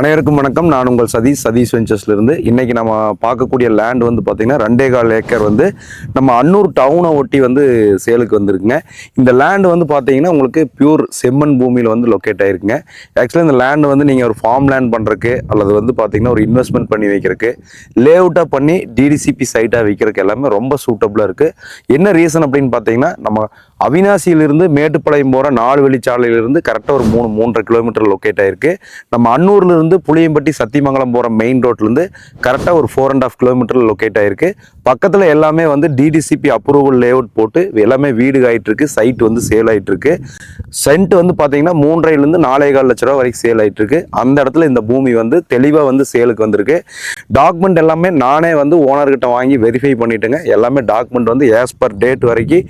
அனைவருக்கும் வணக்கம். நான் உங்கள் சதீஷ் வெஞ்சர்ஸ்ல இருந்து. இன்னைக்கு நம்ம பார்க்கக்கூடிய லேண்ட் வந்து பார்த்தீங்கன்னா 2.25 ஏக்கர் வந்து நம்ம அன்னூர் டவுனை ஒட்டி வந்து சேலுக்கு வந்திருக்குங்க. இந்த லேண்ட் வந்து பார்த்தீங்கன்னா உங்களுக்கு பியூர் செம்மண் பூமியில் வந்து லொக்கேட் ஆயிருக்குங்க. ஆக்சுவலாக இந்த லேண்ட் வந்து நீங்கள் ஒரு ஃபார்ம் லேண்ட் பண்ணுறக்கு அல்லது வந்து பார்த்தீங்கன்னா ஒரு இன்வெஸ்ட்மெண்ட் பண்ணி வைக்கிறதுக்கு லேஅவுட்டாக பண்ணி டிடிசிபி சைட்டாக வைக்கிறதுக்கு எல்லாமே ரொம்ப சூட்டபுளாக இருக்குது. என்ன ரீசன் அப்படின்னு பார்த்தீங்கன்னா நம்ம அவினாசியிலிருந்து மேட்டுப்பாளையம் போகிற 4 வழிச்சாலையிலிருந்து கரெக்டாக ஒரு 3.5 கிலோமீட்டர் லொக்கேட் ஆயிருக்கு. நம்ம அன்னூர்ல புளியம்பட்டி சத்தியமங்கலம் போகிற மெயின் ரோட்லேருந்து கரெக்டாக ஒரு 4.5 கிலோமீட்டர் லொக்கேட் ஆயிருக்கு. பக்கத்தில் எல்லாமே வந்து டிடிசிபி அப்ரூவல் லேஅவுட் போட்டு எல்லாமே வீடு ஆகிட்டு இருக்கு. சைட் வந்து சேல் ஆகிட்டு இருக்கு. சென்ட் வந்து பார்த்தீங்கன்னா 3.5 4.25 லட்ச ரூபா வரைக்கும் சேல் ஆகிட்டு இருக்கு. அந்த இடத்துல இந்த பூமி வந்து தெளிவாக வந்து சேலுக்கு வந்திருக்கு. டாக்குமெண்ட் எல்லாமே நானே வந்து ஓனர்கிட்ட வாங்கி வெரிஃபை பண்ணிட்டுங்க. எல்லாமே டாக்குமெண்ட் வந்து ஆஸ் பர் டேட் வரைக்கும்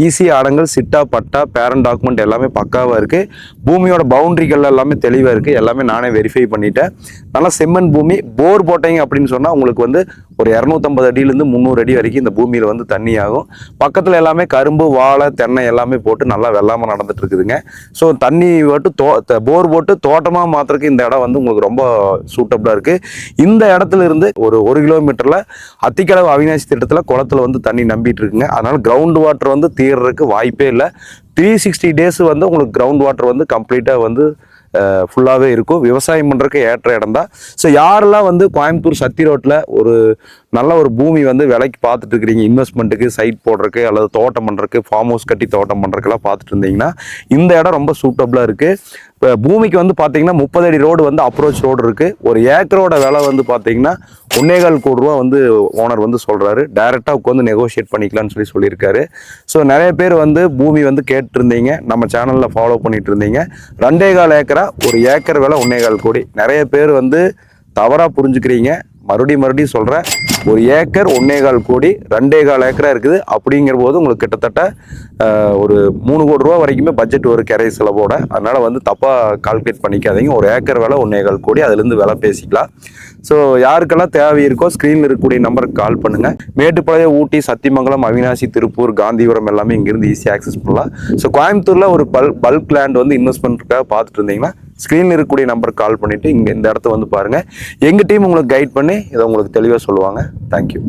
ஈஸி ஆடங்கள் சிட்டா பட்டா பேரண்ட் டாக்குமெண்ட் எல்லாமே பக்காவாக இருக்குது. பூமியோட பவுண்டரிகள் எல்லாமே தெளிவாக இருக்குது. எல்லாமே நானே வெரிஃபை பண்ணிட்டேன். நல்லா செம்மண் பூமி. போர் போட்டீங்க அப்படின்னு சொன்னால் உங்களுக்கு வந்து ஒரு 250 அடியிலேருந்து 300 அடி வரைக்கும் இந்த பூமியில் வந்து தண்ணி ஆகும். பக்கத்தில் எல்லாமே கரும்பு வாழை தென்னை எல்லாமே போட்டு நல்லா வெள்ளாமல் நடந்துட்டு இருக்குதுங்க. ஸோ தண்ணி போட்டு போர் போட்டு தோட்டமாக மாத்திரக்கு இந்த இடம் வந்து உங்களுக்கு ரொம்ப சூட்டபுளாக இருக்குது. இந்த இடத்துல இருந்து ஒரு 1 கிலோமீட்டரில் அத்திக்கடவு அவினாசி திட்டத்தில் குளத்தில் வந்து தண்ணி நம்பிட்டு இருக்குங்க. அதனால கிரவுண்ட் வாட்டர் வந்து தீர்றதுக்கு வாய்ப்பே இல்லை. 360 டேஸ் வந்து உங்களுக்கு கிரவுண்ட் வாட்டர் வந்து கம்ப்ளீட்டாக வந்து ஃபுல்லாகவே இருக்கும். விவசாயம் பண்ணுறதுக்கு ஏற்ற இடம் தான். ஸோ யாரெல்லாம் வந்து கோயம்புத்தூர் சத்தி ரோட்டில் ஒரு நல்ல ஒரு பூமி வந்து விலைக்கு பார்த்துட்டு இருக்கிறீங்க, இன்வெஸ்ட்மெண்ட்டுக்கு சைட் போடுறதுக்கு அல்லது தோட்டம் பண்ணுறதுக்கு ஃபார்ம் ஹவுஸ் கட்டி தோட்டம் பண்ணுறதுக்கெல்லாம் பார்த்துட்டு இருந்தீங்கன்னா இந்த இடம் ரொம்ப சூட்டபுளாக இருக்குது. இப்போ பூமிக்கு வந்து பார்த்தீங்கன்னா 30 அடி ரோடு வந்து அப்ரோச் ரோடு இருக்குது. ஒரு ஏக்கரோட விலை வந்து பார்த்தீங்கன்னா 1.25 கோடி ரூபா வந்து ஓனர் வந்து சொல்கிறாரு. டைரெக்டாக உட்காந்து நெகோஷியேட் பண்ணிக்கலாம்னு சொல்லியிருக்காரு. ஸோ நிறைய பேர் வந்து பூமி வந்து கேட்டுருந்தீங்க, நம்ம சேனலில் ஃபாலோ பண்ணிட்டு இருந்தீங்க. 2.25 ஏக்கரா ஒரு ஏக்கர் விலை 1.25 கோடி. நிறைய பேர் வந்து தவறாக புரிஞ்சுக்கிறீங்க. மறுபடியும் சொல்கிறேன், ஒரு ஏக்கர் 1.25 கோடி 2.25 ஏக்கரா இருக்குது. அப்படிங்கிற போது உங்களுக்கு கிட்டத்தட்ட ஒரு 3 கோடி ரூபா வரைக்குமே பட்ஜெட் ஒரு கிரை செலவோட. அதனால் வந்து தப்பாக கால்குலேட் பண்ணிக்காதீங்க. ஒரு ஏக்கர் விலை 1.25 கோடி, அதுலேருந்து விலை பேசிக்கலாம். ஸோ யாருக்கெல்லாம் தேவை இருக்கோ ஸ்க்ரீனில் இருக்கக்கூடிய நம்பருக்கு கால் பண்ணுங்கள். மேட்டுப்பாளையம், ஊட்டி, சத்தியமங்கலம், அவினாசி, திருப்பூர், காந்திபுரம் எல்லாமே இங்கேருந்து ஈஸியாக ஆக்சஸ் பண்ணலாம். ஸோ கோயம்புத்தூரில் ஒரு பல்க் லேண்ட் வந்து இன்வெஸ்ட்மெண்ட்டுக்காக பார்த்துட்டு இருந்தீங்கன்னா ஸ்க்ரீனில் இருக்கக்கூடிய நம்பருக்கு கால் பண்ணிவிட்டு இங்கே இந்த இடத்த வந்து பாருங்கள். எங்கள் டீம் உங்களுக்கு கைட் பண்ணி இதை உங்களுக்கு தெளிவாக சொல்லுவாங்க. தேங்க்யூ.